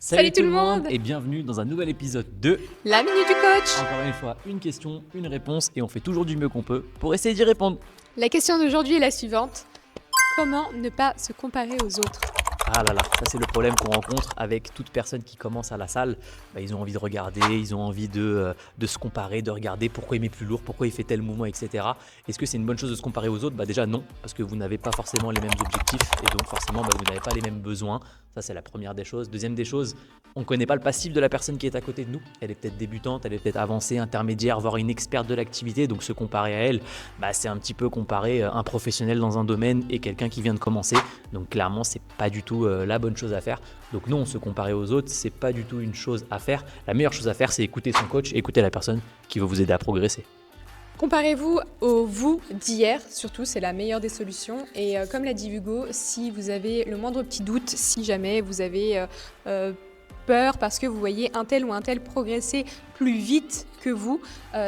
Salut tout le monde et bienvenue dans un nouvel épisode de La Minute du Coach. Encore une fois, une question, une réponse et on fait toujours du mieux qu'on peut pour essayer d'y répondre. La question d'aujourd'hui est la suivante. Comment ne pas se comparer aux autres ? Ah là là, ça c'est le problème qu'on rencontre avec toute personne qui commence à la salle. Ils ont envie de regarder, ils ont envie de se comparer, de regarder pourquoi il met plus lourd, pourquoi il fait tel mouvement, etc. Est-ce que c'est une bonne chose de se comparer aux autres ? Déjà non, parce que vous n'avez pas forcément les mêmes objectifs et donc forcément vous n'avez pas les mêmes besoins. Ça c'est la première des choses. Deuxième des choses, on ne connaît pas le passif de la personne qui est à côté de nous. Elle est peut-être débutante, elle est peut-être avancée, intermédiaire, voire une experte de l'activité. Donc se comparer à elle, c'est un petit peu comparer un professionnel dans un domaine et quelqu'un qui vient de commencer. Donc clairement, c'est pas du tout la bonne chose à faire. Donc non, se comparer aux autres, c'est pas du tout une chose à faire. La meilleure chose à faire, c'est écouter son coach, écouter la personne qui va vous aider à progresser. Comparez-vous au vous d'hier, surtout c'est la meilleure des solutions. Et comme l'a dit Hugo, si vous avez le moindre petit doute, si jamais vous avez peur parce que vous voyez un tel ou un tel progresser plus vite que vous,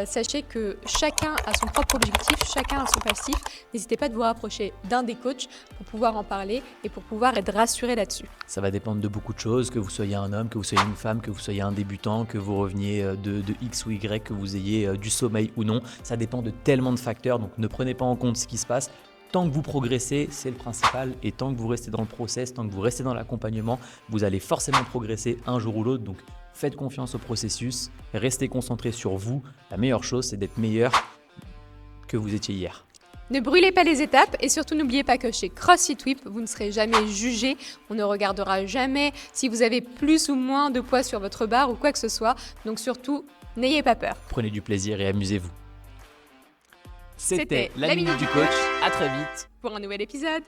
sachez que chacun a son propre objectif, chacun a son passif. N'hésitez pas de vous rapprocher d'un des coachs pour pouvoir en parler et pour pouvoir être rassuré là-dessus. Ça va dépendre de beaucoup de choses, que vous soyez un homme, que vous soyez une femme, que vous soyez un débutant, que vous reveniez de X ou Y, que vous ayez du sommeil ou non. Ça dépend de tellement de facteurs, donc ne prenez pas en compte ce qui se passe. Tant que vous progressez, c'est le principal, et tant que vous restez dans le process, tant que vous restez dans l'accompagnement, vous allez forcément progresser un jour ou l'autre. Donc faites confiance au processus, restez concentré sur vous. La meilleure chose, c'est d'être meilleur que vous étiez hier. Ne brûlez pas les étapes et surtout n'oubliez pas que chez CrossFit Whip, vous ne serez jamais jugé. On ne regardera jamais si vous avez plus ou moins de poids sur votre barre ou quoi que ce soit. Donc surtout, n'ayez pas peur. Prenez du plaisir et amusez-vous. C'était la Minute du Coach. À très vite pour un nouvel épisode.